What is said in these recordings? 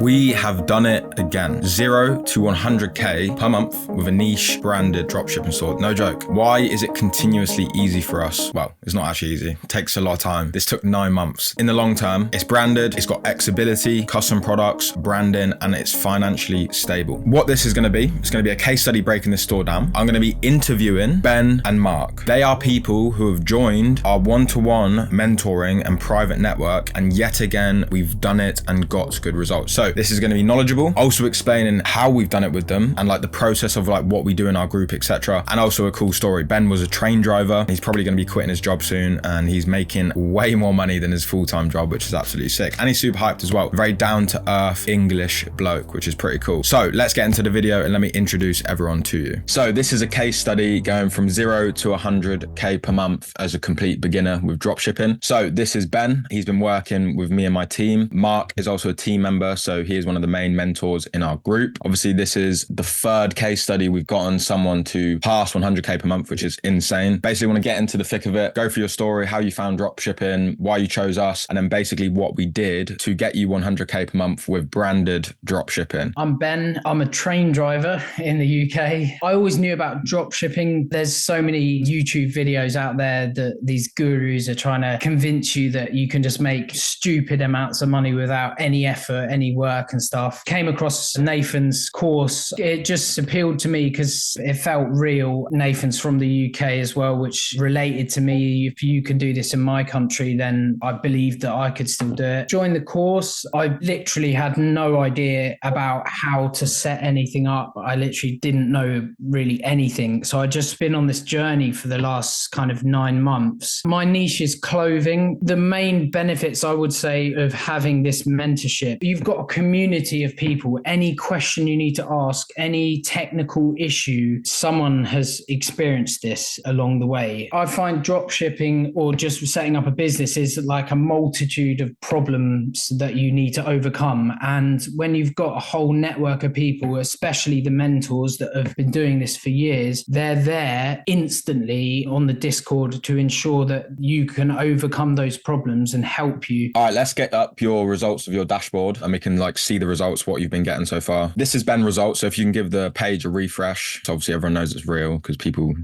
We have done it again. 0 to 100K per month with a niche branded dropshipping store. No joke. Why is it continuously easy for us? Well, it's not actually easy. It takes a lot of time. This took 9 months. In the long term, it's branded, it's got Xability, custom products, branding, and it's financially stable. What this is going to be, it's going to be a case study breaking this store down. I'm going to be interviewing Ben and Mark. They are people who have joined our one-to-one mentoring and private network, and yet again, we've done it and got good results. So this is going to be knowledgeable, also explaining how we've done it with them and like the process of like what we do in our group, etc. And also a cool story. Ben was a train driver. He's probably going to be quitting his job soon, and he's making way more money than his full-time job, which is absolutely sick. And he's super hyped as well. Very down-to-earth English bloke, which is pretty cool. So let's get into the video and let me introduce everyone to you. So this is a case study going from 0 to 100K per month as a complete beginner with dropshipping. So this is Ben. He's been working with me and my team. Mark is also a team member, so he is one of the main mentors in our group. Obviously, this is the third case study we've gotten someone to pass 100K per month, which is insane. Basically, want to get into the thick of it, go through your story, how you found dropshipping, why you chose us, and then basically what we did to get you 100K per month with branded dropshipping. I'm Ben. I'm a train driver in the UK. I always knew about dropshipping. There's so many YouTube videos out there that these gurus are trying to convince you that you can just make stupid amounts of money without any effort, any work and stuff. Came across Nathan's course. It just appealed to me because it felt real. Nathan's from the UK as well, which related to me. If you can do this in my country, then I believed that I could still do it. Joined the course. I literally had no idea about how to set anything up. I literally didn't know really anything. So I just been on this journey for the last kind of 9 months. My niche is clothing. The main benefits, I would say, of having this mentorship, you've got a community of people. Any question you need to ask, any technical issue, someone has experienced this along the way. I find dropshipping or just setting up a business is like a multitude of problems that you need to overcome. And when you've got a whole network of people, especially the mentors that have been doing this for years, they're there instantly on the Discord to ensure that you can overcome those problems and help you. All right, let's get up your results of your dashboard and we can like see the results, what you've been getting so far. This is Ben results. So if you can give the page a refresh, so obviously everyone knows it's real because people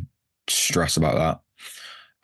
stress about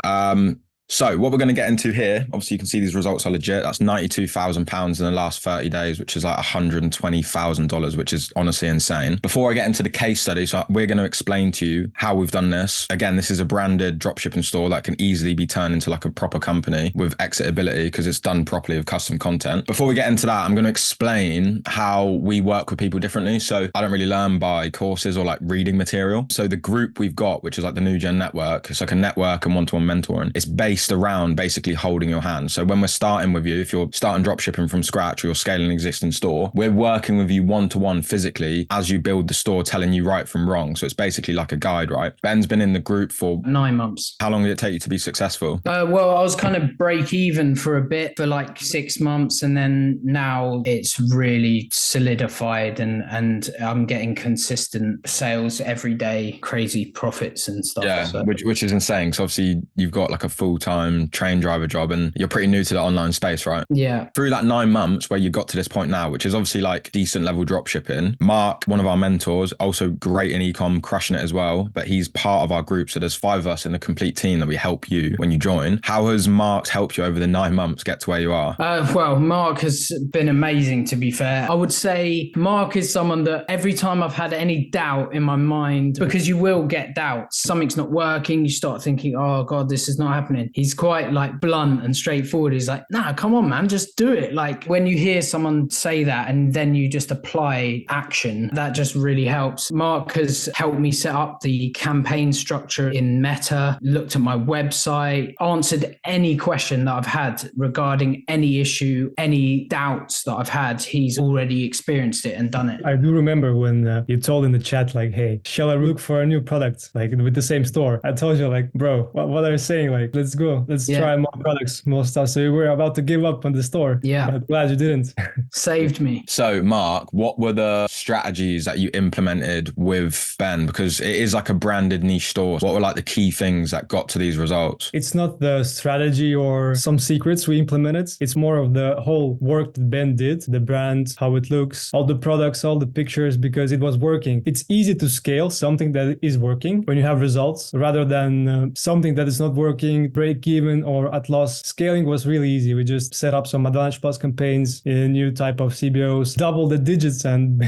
that. So what we're going to get into here, obviously you can see these results are legit. That's £92,000 in the last 30 days, which is like $120,000, which is honestly insane. Before I get into the case study, so we're going to explain to you how we've done this. Again, this is a branded dropshipping store that can easily be turned into like a proper company with Xability because it's done properly with custom content. Before we get into that, I'm going to explain how we work with people differently. So I don't really learn by courses or like reading material. So the group we've got, which is like the New Gen Network, it's like a network and one-to-one mentoring. It's based around basically holding your hand. So when we're starting with you, if you're starting dropshipping from scratch or you're scaling an existing store, we're working with you one-to-one physically as you build the store, telling you right from wrong. So it's basically like a guide, right? Ben's been in the group for 9 months. How long did it take you to be successful? Well, I was kind of break even for a bit for like 6 months, and then now it's really solidified and I'm getting consistent sales every day, crazy profits and stuff. Yeah, so. which is insane. So obviously you've got like a full-time train driver job and you're pretty new to the online space, right? Yeah. Through that 9 months where you got to this point now, which is obviously like decent level drop shipping, Mark, one of our mentors, also great in ecom, crushing it as well, but he's part of our group. So there's 5 of us in the complete team that we help you when you join. How has Mark helped you over the 9 months get to where you are? Well, Mark has been amazing, to be fair. I would say Mark is someone that every time I've had any doubt in my mind, because you will get doubts, something's not working, you start thinking, oh God, this is not happening. He's quite like blunt and straightforward. He's like, nah, come on, man, just do it. Like when you hear someone say that and then you just apply action, that just really helps. Mark has helped me set up the campaign structure in Meta, looked at my website, answered any question that I've had regarding any issue, any doubts that I've had. He's already experienced it and done it. I do remember when you told in the chat, like, hey, shall I look for a new product, like with the same store? I told you, like, bro, what are you saying? Like, let's go cool. Let's Yeah. try more products, more stuff. So we were about to give up on the store. Yeah. But glad you didn't. Saved me. So, Mark, what were the strategies that you implemented with Ben? Because it is like a branded niche store. What were like the key things that got to these results? It's not the strategy or some secrets we implemented. It's more of the whole work that Ben did, the brand, how it looks, all the products, all the pictures, because it was working. It's easy to scale something that is working when you have results rather than something that is not working, break even or at loss. Scaling was really easy. We just set up some Advantage Plus campaigns, a new type of CBOs, double the digits, and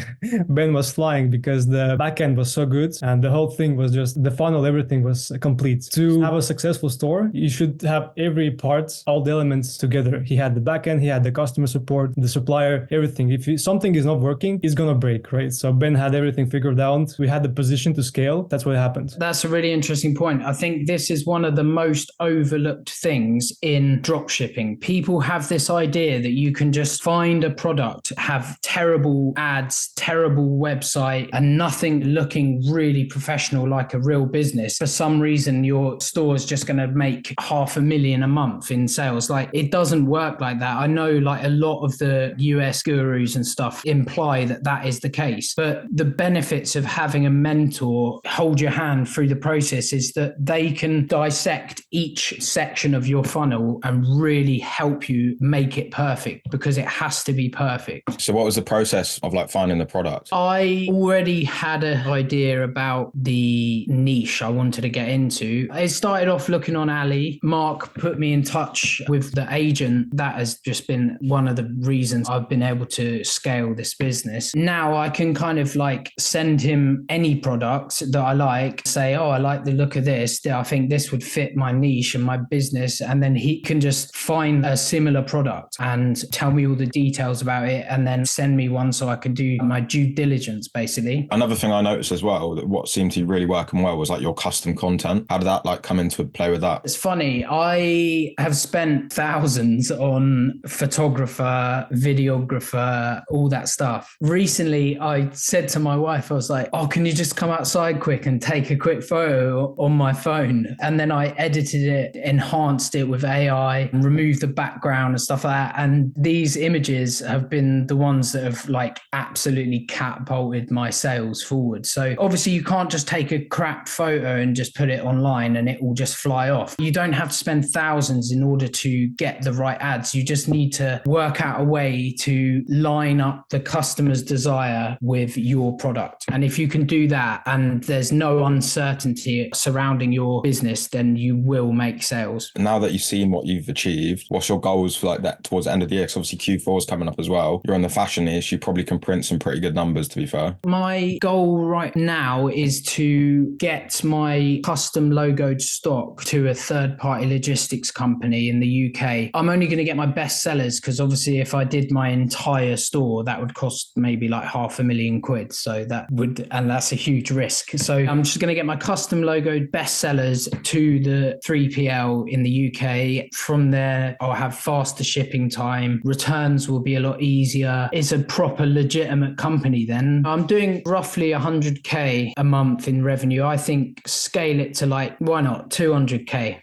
Ben was flying because the backend was so good and the whole thing was just the funnel, everything was complete. To have a successful store, you should have every part, all the elements together. He had the backend, he had the customer support, the supplier, everything. If something is not working, it's gonna break, right? So Ben had everything figured out. We had the position to scale. That's what happened. That's a really interesting point. I think this is one of the most overlooked things in dropshipping. People have this idea that you can just find a product, have terrible ads, terrible website, and nothing looking really professional like a real business. For some reason, your store is just going to make $500,000 a month in sales. Like, it doesn't work like that. I know like a lot of the US gurus and stuff imply that that is the case, but the benefits of having a mentor hold your hand through the process is that they can dissect each section of your funnel and really help you make it perfect, because it has to be perfect. So what was the process of like finding the product? I already had an idea about the niche I wanted to get into. I started off looking on Ali. Mark put me in touch with the agent. That has just been one of the reasons I've been able to scale this business. Now I can kind of like send him any product that I like, say, oh, I like the look of this. I think this would fit my niche and my business. And then he can just find a similar product and tell me all the details about it and then send me one so I can do my due diligence, basically. Another thing I noticed as well, that what seemed to be really working well was like your custom content. How did that like come into play with that? It's funny. I have spent thousands on photographer, videographer, all that stuff. Recently, I said to my wife, I was like, oh, can you just come outside quick and take a quick photo on my phone? And then I edited it, enhanced it with AI, and removed the background and stuff like that. And these images have been the ones that have like absolutely catapulted my sales forward. So obviously you can't just take a crap photo and just put it online and it will just fly off. You don't have to spend thousands in order to get the right ads. You just need to work out a way to line up the customer's desire with your product. And if you can do that and there's no uncertainty surrounding your business, then you will make sales. Now that you've seen what you've achieved, what's your goals for like that towards the end of the year? Because obviously Q4 is coming up as well. You're on the fashion niche. You probably can print some pretty good numbers, to be fair. My goal right now is to get my custom logoed stock to a third-party logistics company in the UK. I'm only going to get my best sellers because obviously if I did my entire store, that would cost maybe like £500,000. So that's a huge risk. So I'm just going to get my custom logoed best sellers to the 3PL in the UK. From there, I'll have faster shipping time. Returns will be a lot easier. It's a proper legitimate company then. I'm doing roughly 100K a month in revenue. I think scale it to like, why not 200K?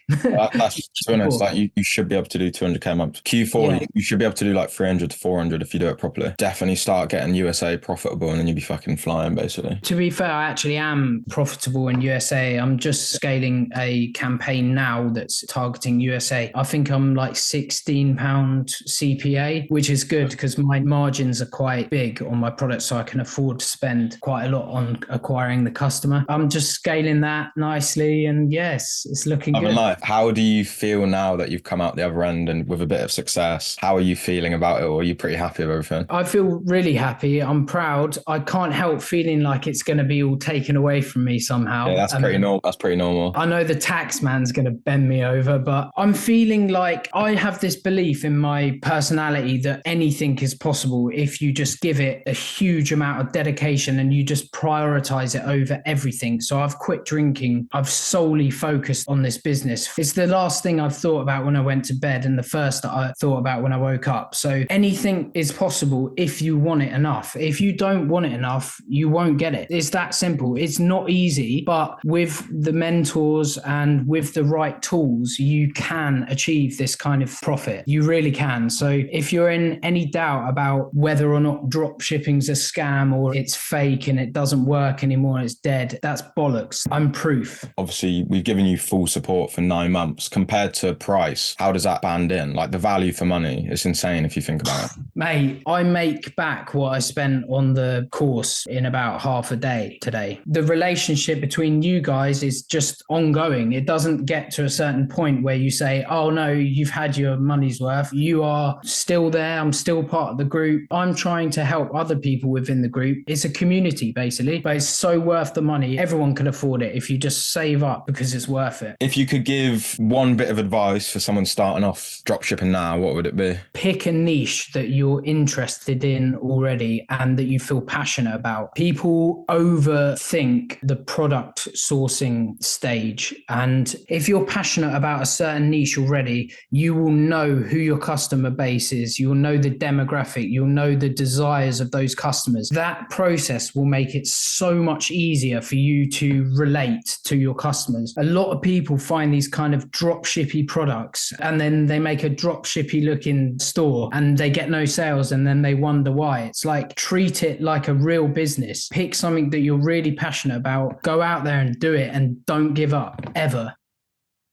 That's, to be honest, like you should be able to do 200K a month. Q4, yeah. You should be able to do like 300 to 400 if you do it properly. Definitely start getting USA profitable and then you'll be fucking flying basically. To be fair, I actually am profitable in USA. I'm just scaling a campaign now that's targeting USA. I think I'm like £16 CPA, which is good because my margins are quite big on my product, so I can afford to spend quite a lot on acquiring the customer. I'm just scaling that nicely, and yes, it's looking good. Like, how do you feel now that you've come out the other end and with a bit of success? How are you feeling about it, or are you pretty happy with everything? I feel really happy. I'm proud. I can't help feeling like it's going to be all taken away from me somehow. Yeah, that's pretty normal. That's pretty normal. I know the tax man's going to bend me over, but I'm feeling like I have this belief in my personality that anything is possible if you just give it a huge amount of dedication and you just prioritize it over everything. So I've quit drinking. I've solely focused on this business. It's the last thing I've thought about when I went to bed and the first that I thought about when I woke up. So anything is possible if you want it enough. If you don't want it enough, you won't get it. It's that simple. It's not easy, but with the mentors and with the right tools, tools, you can achieve this kind of profit. You really can. So if you're in any doubt about whether or not drop shipping's a scam or it's fake and it doesn't work anymore, it's dead, that's bollocks. I'm proof. Obviously, we've given you full support for 9 months. Compared to price, how does that band in? Like the value for money, it's insane if you think about it. Mate, I make back what I spent on the course in about half a day today. The relationship between you guys is just ongoing. It doesn't get to a certain point where you say, oh no, you've had your money's worth. You are still there. I'm still part of the group. I'm trying to help other people within the group. It's a community basically, but it's so worth the money. Everyone can afford it if you just save up because it's worth it. If you could give one bit of advice for someone starting off dropshipping now, what would it be? Pick a niche that you're interested in already and that you feel passionate about. People overthink the product sourcing stage. And if you're passionate about a certain niche already, you will know who your customer base is. You'll know the demographic. You'll know the desires of those customers. That process will make it so much easier for you to relate to your customers. A lot of people find these kind of drop shippy products and then they make a drop shippy looking store and they get no sales and then they wonder why. It's like, treat it like a real business. Pick something that you're really passionate about, go out there and do it and don't give up ever.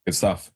Good stuff.